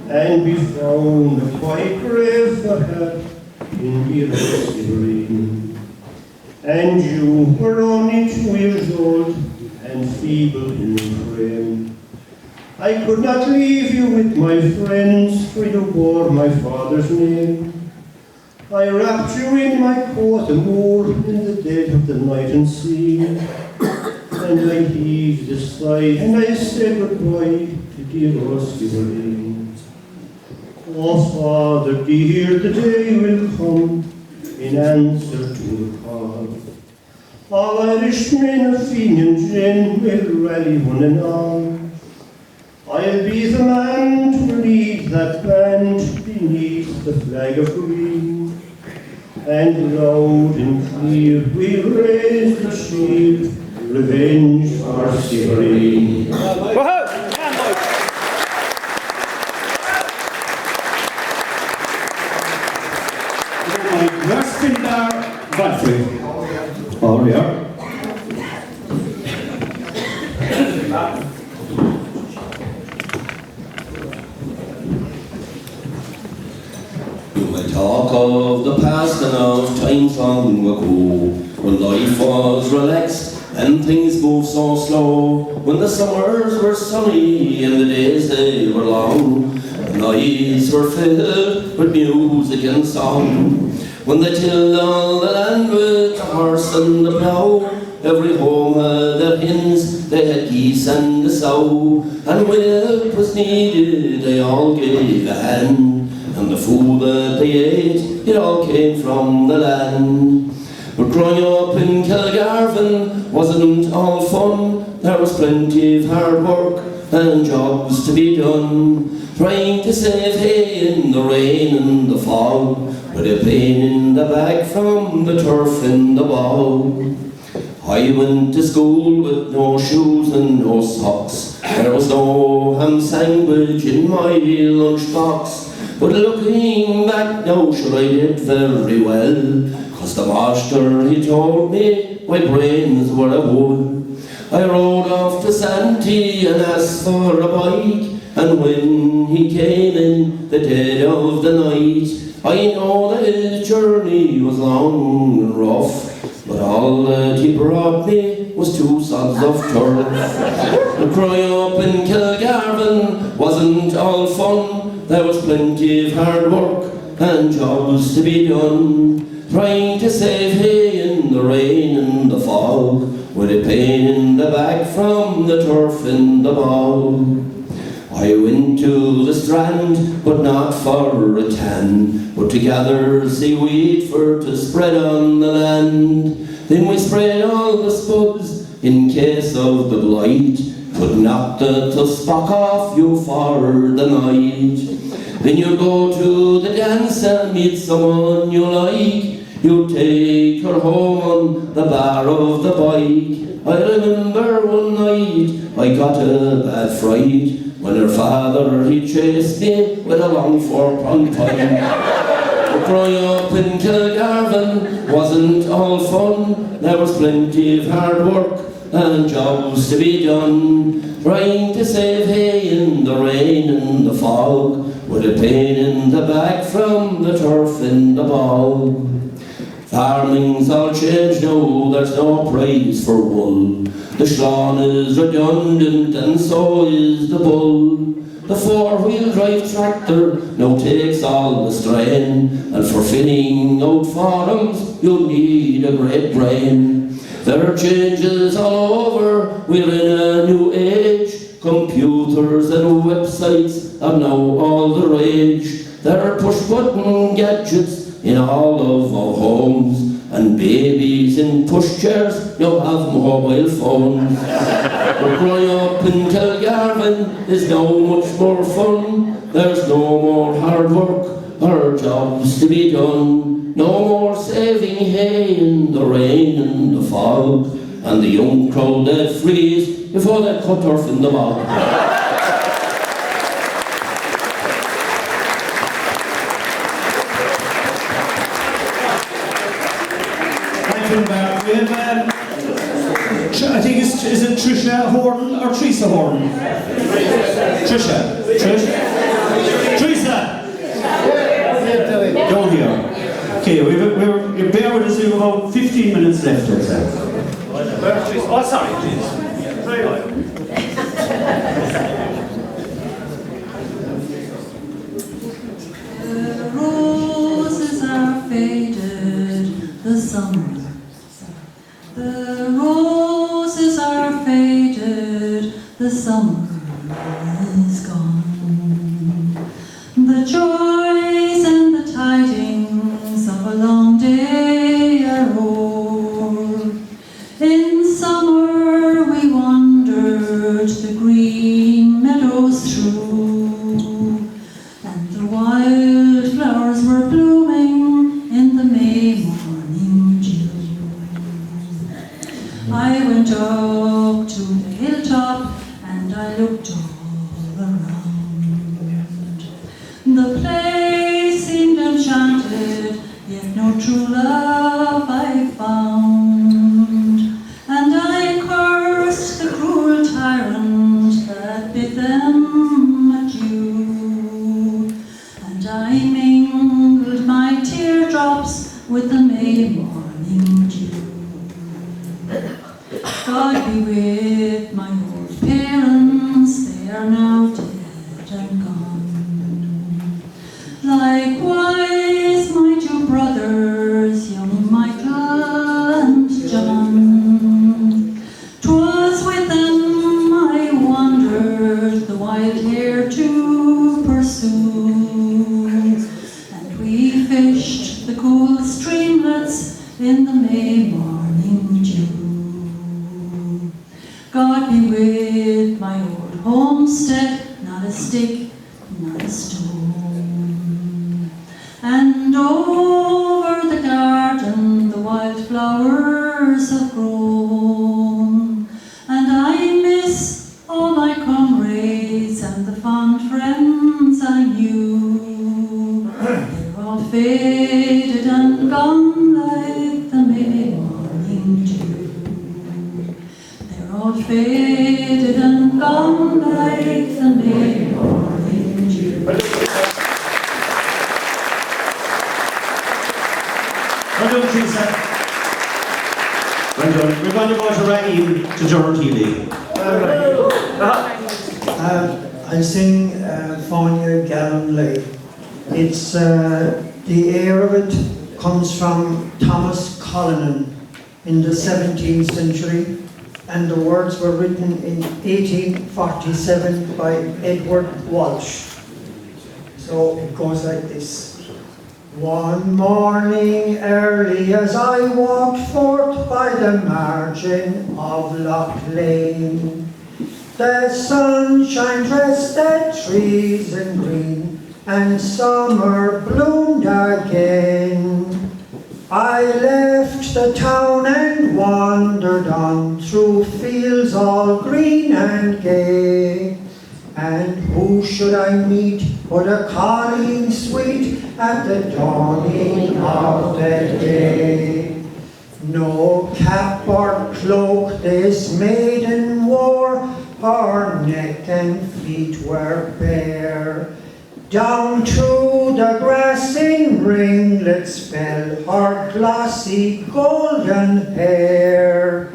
and we found a quiet grave for her in the Rain. And you were only 2 years old and feeble in frame. I could not leave you with my friends, for you bore my father's name. I wrapped you in my coat and more in the dead of the night and sea. And I heaved a sigh and I said goodbye to dear Rusty Lane. Oh, Father dear, the day will come in answer to the call. All Irishmen of Fenian Gin will rally one and all. I'll be the man to lead that band beneath the flag of green. And loud and clear we'll raise the shield, revenge for Skibbereen. Oh, yeah. Talk of the past and of times long ago, when life was relaxed and things moved so slow, when the summers were sunny and the days they were long, the nights were filled with music and song. When they tilled all the land with the horse and the plough, every home had their hens, they had geese and a sow, and when help was needed they all gave a hand. And the food that they ate, it all came from the land. But growing up in Kilgarvan wasn't all fun. There was plenty of hard work and jobs to be done, trying to save hay in the rain and the fog, with a pain in the back from the turf in the bog. I went to school with no shoes and no socks. There was no ham sandwich in my lunchbox. But looking back now, sure I did very well, 'cause the master he told me my brains were a wood. I rode off to Santee and asked for a bike, and when he came in the dead of the night, I know that his journey was long and rough, but all that he brought me was 2 sods of turf. Growing up in Kilgarvan wasn't all fun. There was plenty of hard work and jobs to be done, trying to save hay in the rain and the fog, with a pain in the back from the turf in the bog. I went to the strand, but not for a tan, but to gather seaweed for to spread on the land. Then we spread all the spuds in case of the blight, could knock the tusspock off you for the night. Then you go to the dance and meet someone you like, you take her home on the bar of the bike. I remember one night I got a bad fright, when her father he chased me with a long 4-pronged pike. Growing up in Kilgarvan wasn't all fun. There was plenty of hard work and jobs to be done, trying to save hay in the rain and the fog, with a pain in the back from the turf in the bog. Farming's all changed now, there's no price for wool. The schlawn is redundant and so is the bull. The 4-wheel drive tractor now takes all the strain, and for filling out farms you need a great brain. There are changes all over, we're in a new age. Computers and websites are now all the rage. There are push-button gadgets in all of our homes, and babies in pushchairs now have mobile phones. But growing up in Kilgarvan is now much more fun. There's no more hard work or jobs to be done, no more saving hay in the rain and the fog, and the young crowd that freeze before they cut turf in the bog. I think is it Trisha Horton or Teresa Horton? Trisha. Teresa. Don't hear. Okay, you bear with us. We have about 15 minutes left. Oh, sorry, please. The roses are faded, the summer. The roses are faded, the summer is gone. The joys and the tidings of a long day are o'er. In summer we wandered the green meadows through, and the wild flowers were blooming in the May morning dew. I went up to the hilltop and I looked all around. The place seemed enchanted, yet no true love I found. And I cursed the cruel tyrant that bid them adieu. And I mingled my teardrops with the May morning dew. God be with my old parents, they are now dead and gone. Likewise my two brothers, young Michael and John. 'Twas with them I wandered the wild hare to pursue, and we fished the cool streamlets in the May morning dew. God be with my old homestead, not a stick, not a stone. And over the garden the wild flowers have grown. And I miss all my comrades and the fond friends I knew. They're all faded and gone like the May morning dew. They're all faded and gone like the May morning dew. Well done, Teresa. Well done. We're going to go to Raheem to Gerald Healy. I sing Favier Gallon Lay. It's the air of it comes from Thomas Collinan in the 17th century, and the words were written in 1847 by Edward Walsh. So it goes like this. One morning early as I walked forth by the margin of Loch Lane, the sunshine dressed the trees in green, and summer bloomed again. I left the town and wandered on through fields all green and gay. And who should I meet but a colleen sweet at the dawning of the day? No cap or cloak this maiden wore, her neck and feet were bare. Down to the grass in ringlets fell her glossy golden hair.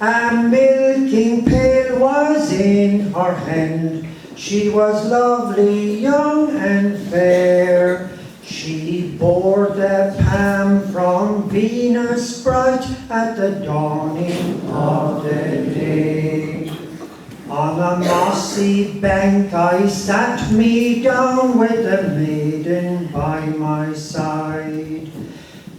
A milking pail was in her hand, she was lovely, young and fair. She bore the palm from Venus bright at the dawning of the day. On a mossy bank I sat me down with the maiden by my side.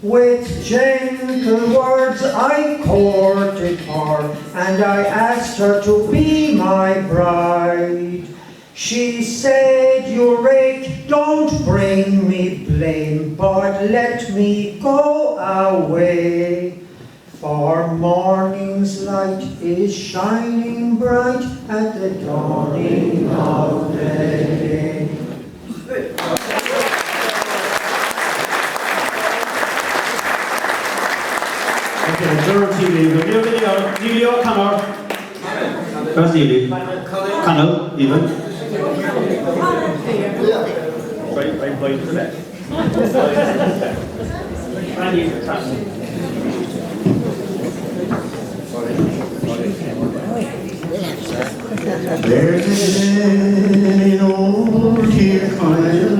With gentle words I courted her, and I asked her to be my bride. She said, "You rake, don't bring me blame, but let me go away. For morning's light is shining bright at the dawning of the day." Okay, Gerald Healy. Video, O'Connor. Where's Neely? Connell, even. Right by the left. There's a bed in old Tirconnell.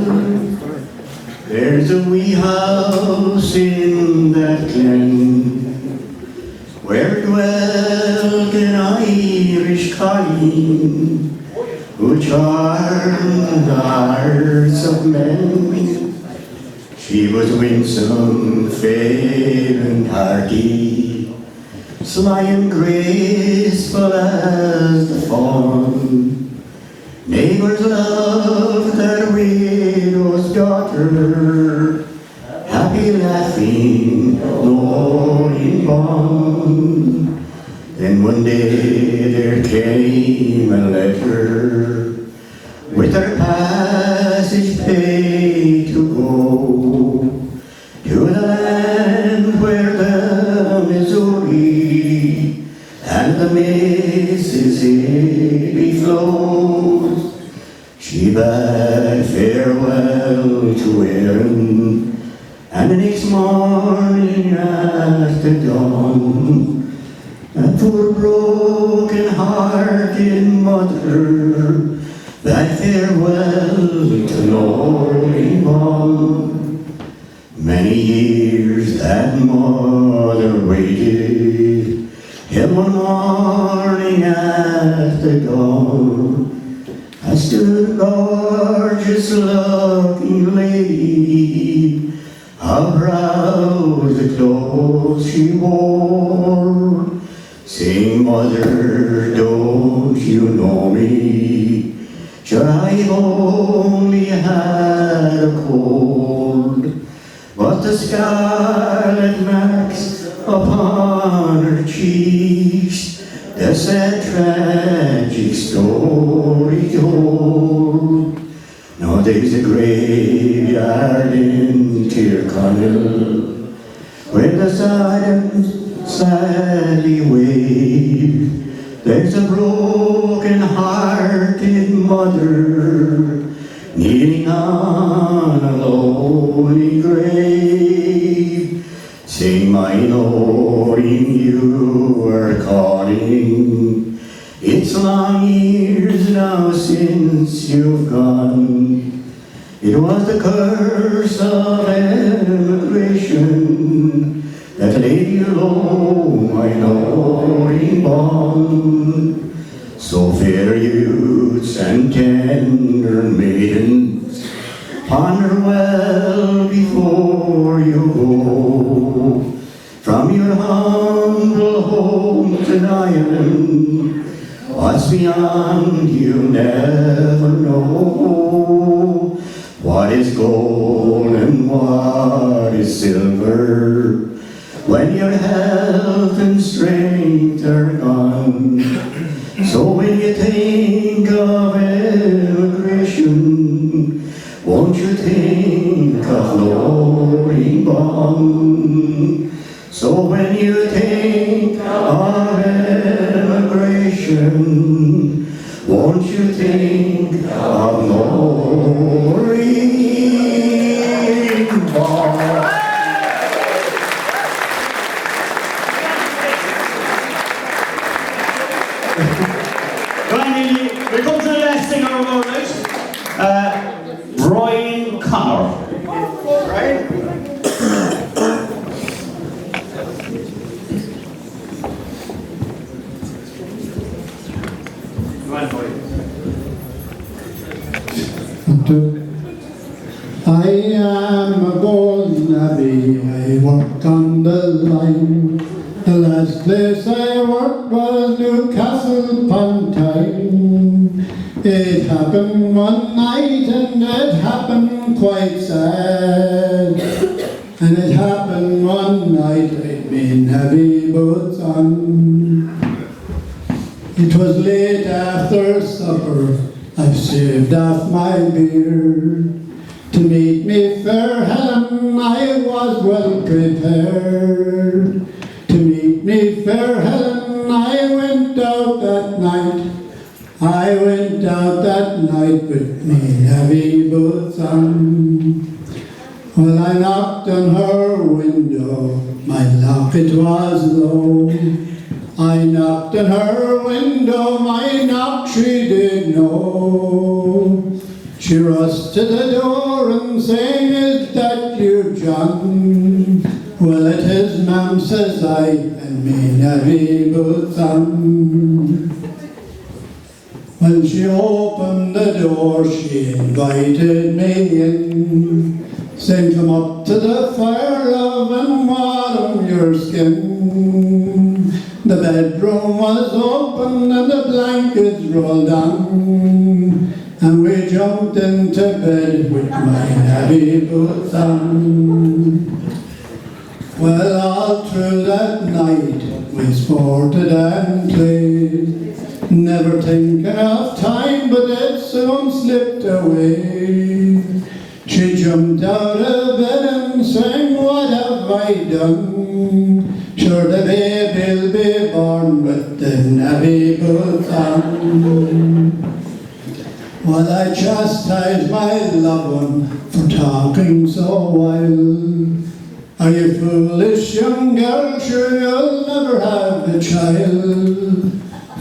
There's a wee house in that glen where dwelt an Irish colleen who charmed the hearts of men. She was winsome, fair and hearty, sly and graceful as the fawn. Neighbors loved their widow's daughter, happy laughing, knowing bond. Then one day there came a letter with her passage paid to go to the land where the Missouri and the Mississippi flows. She bade farewell to Erin, and the next morning at the dawn, a poor broken-hearted mother bade farewell to knowing one. Many years that mother waited, till one morning at the dawn, I stood a gorgeous looking lady, how proud the clothes she wore, saying, Mother, don't you know me? Sure, I've only had a cold, but the scarlet marks upon her cheeks, the sad tragic story told. Now there's a graveyard in Tirconnell where the silence sadly wave. There's a broken-hearted mother kneeling on a lonely grave, saying, my knowing you are calling. It's long years now since you've gone. It was the curse of emigration that laid you low, my knowing bond. So fair youths and tender maidens, ponder well before you go from your humble homes in Ireland. What's beyond you never know. What is gold and what is silver when your health and strength are gone? So when you think of emigration, won't you think of knowing bond? So when you think of emigration, won't you think of knowing bond? Right, we come to the last thing on our night. Brian Connor. Right? I am a born navvy, I worked on the line. The last place I worked was Newcastle upon Tyne. It happened one night and it happened quite sad. And it happened one night I'd been heavy boots on. It was late after supper, I've shaved off my beard. To meet me fair Helen, I was well prepared. To meet me fair Helen, I went out that night. out that night with me heavy boots on. Well, I knocked on her window, my lock it was low. I knocked on her window, my knock she did know. She rushed to the door and saying, "Is that you, John?" "Well, it is, ma'am," says I, and me heavy boots on. When she opened the door, she invited me in, saying, "Come up to the fire, love, and warm your skin." The bedroom was open and the blankets rolled down, and we jumped into bed with my heavy boots on. Well, all through that night we sported and played, never thinking of time, but it soon slipped away. She jumped out of bed and sang, "What have I done? Sure the baby'll be born with the heavy boots on." Well, I chastised my loved one for talking so wild. "Are you foolish, young girl? Sure you'll never have a child.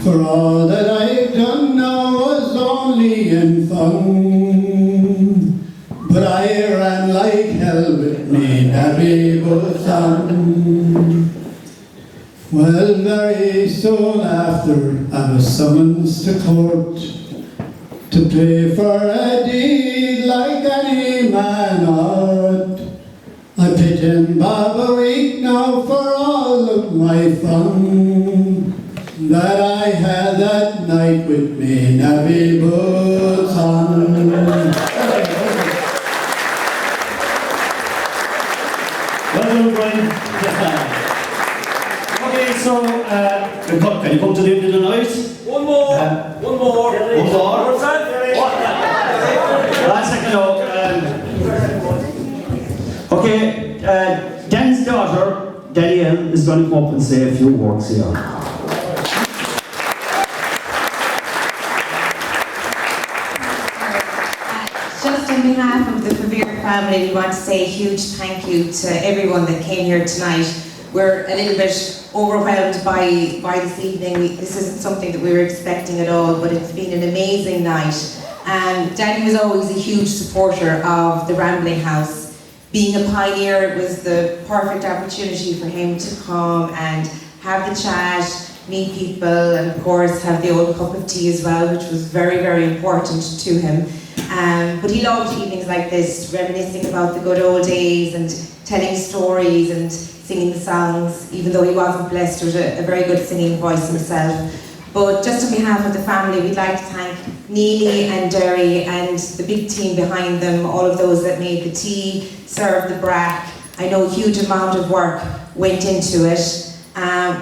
For all that I've done now was only in fun. But I ran like hell with me heavy boots on." Well, very soon after, I was summoned to court to pay for a deed like any man ought. I paid him Bob a week now for all of my fun that I had that night with me heavy boots on. Well done, Brian. Okay, so can you come to the end of the night? One more. One more. Last second now. Okay, Dan's daughter, Danielle, is going to come up and say a few words here. Just on behalf of the Favier family, we want to say a huge thank you to everyone that came here tonight. We're a little bit overwhelmed by this evening. This isn't something that we were expecting at all, but it's been an amazing night. And Danny was always a huge supporter of the Rambling House. Being a pioneer, it was the perfect opportunity for him to come and have the chat, meet people, and of course have the old cup of tea as well, which was very, very important to him. But he loved evenings like this, reminiscing about the good old days and telling stories and singing the songs, even though he wasn't blessed with a very good singing voice himself. But just on behalf of the family, we'd like to thank Neely and Derry and the big team behind them, all of those that made the tea, served the brack. I know a huge amount of work went into it.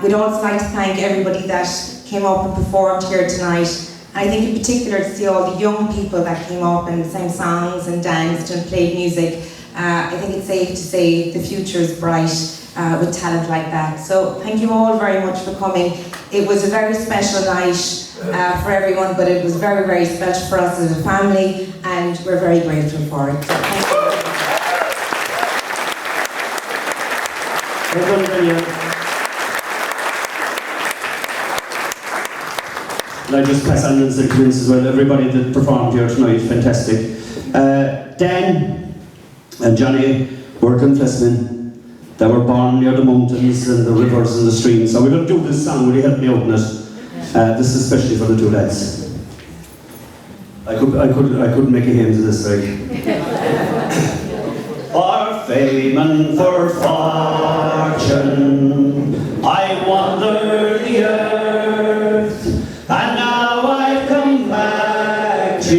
We'd also like to thank everybody that came up and performed here tonight. And I think in particular to see all the young people that came up and sang songs and danced and played music. I think it's safe to say the future is bright with talent like that. So thank you all very much for coming. It was a very special night for everyone, but it was very, very special for us as a family, and we're very grateful for it. So thank you. Well done, Danielle. And I just pass on the compliments as well. Everybody that performed here tonight, fantastic. Dan and Johnny were Glenflesk that were born near the mountains and the rivers and the streams. So we're going to do this song. Will you help me out in it? This is especially for the two lads. I couldn't make a hymn to this, right? For fame and for fortune, I wander the earth, and now I've come back to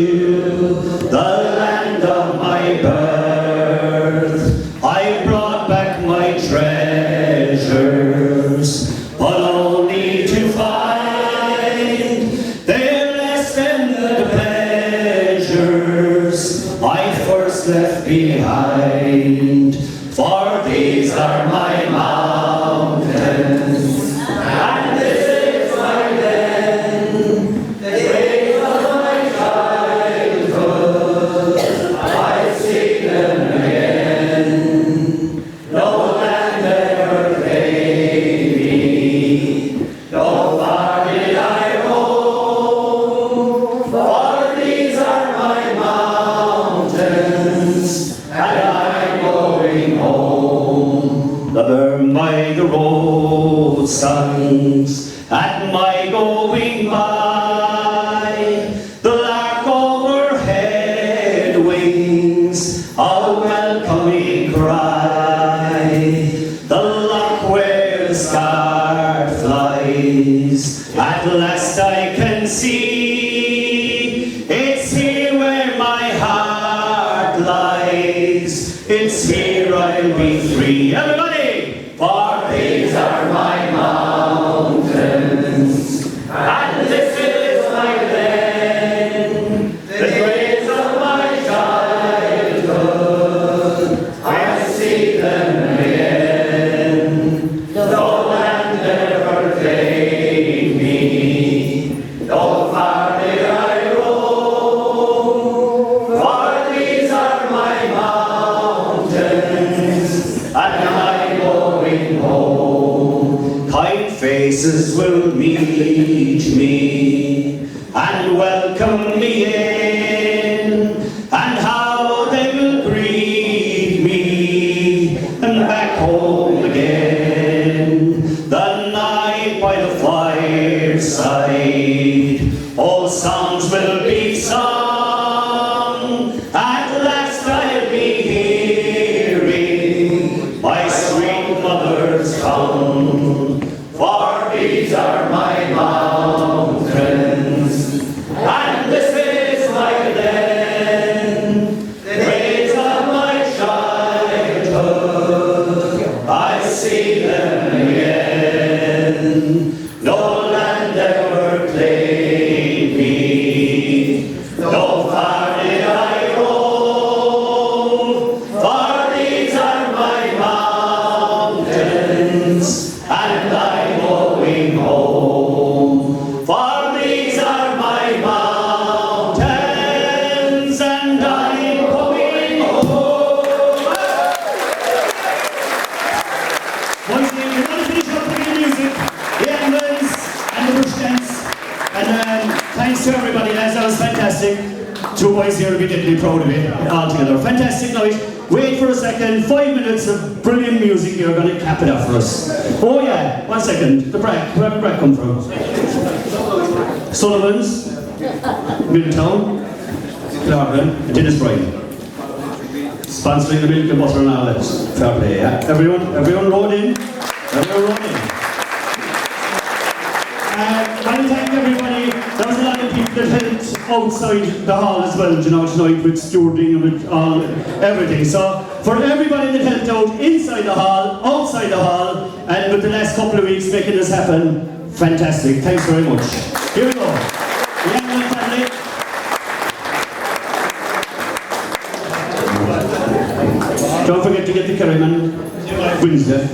the land of my birth. I brought back my treasures, but only to find they're less than the pleasures I first left behind. For these are my mountains, and this is my den, the grave of my child. those songs at my going by. The lark overhead wings a welcoming cry. The lark where the scar flies, at last I can see. It's here where my heart lies. It's here I'll be free. Everybody! For these are my mountains, and this is my glen, the graves of my childhood. I see them again. No land ever claimed me, though far did I roam. For these are my mountains, and I'm going home. Kind faces will meet me and welcome me in, and how they will greet me and back home again. The night by the fireside, all songs will be sung. At last I'll be hearing my sweet mother's tongue. For these are my mountains, and this is my glen, the days of my childhood. I see them again. No land ever claimed me, though far did I roam. For these are my mountains, and I'm going home. For these are my mountains, and I'm going home. Once again, we're going to finish up with the music, the ambulance, and the bush dance. And thanks to everybody, lads, that was fantastic. Two boys here will be deadly proud of it, all together. Fantastic night. Wait for a second, 5 minutes of brilliant music. You're going to cap it up for us. Oh yeah, 1 second. The Brack, where did Brack come from? Sullivan's, Middletown, Clarendon, and Dennis Bryan. Sponsoring the milk and butter and all that. Fair play, yeah? Everyone rode in? Everyone rode in? I thank everybody. There was a lot of people that helped outside the hall as well, you know, tonight with stewarding and with all, everything. So, for everybody that helped out inside the hall, outside the hall, and with the last couple of weeks making this happen, fantastic. Thanks very much. Here we go. The Agatha family. Don't forget to get the Kerryman Wednesday.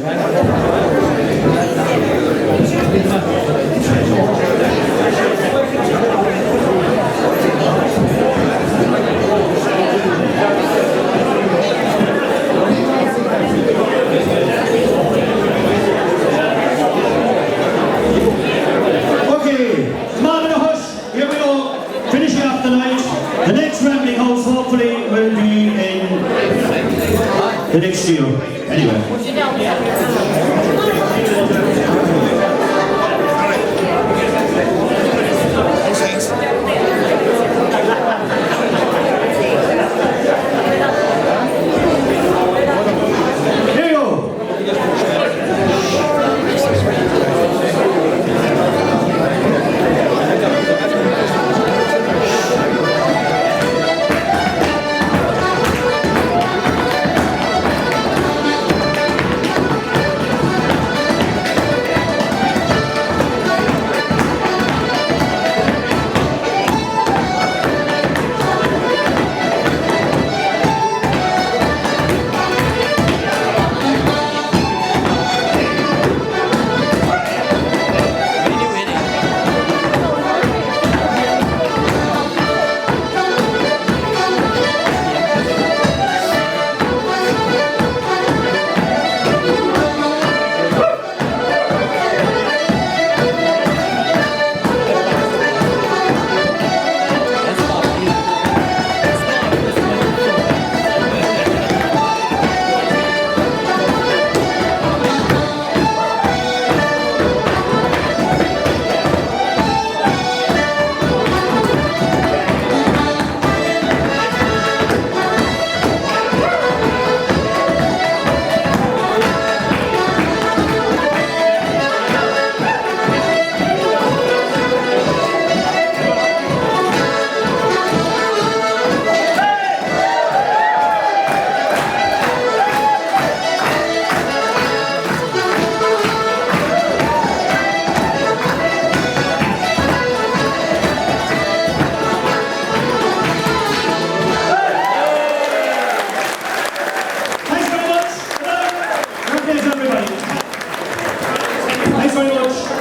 The next year, anyway. Here you go. Thanks very much.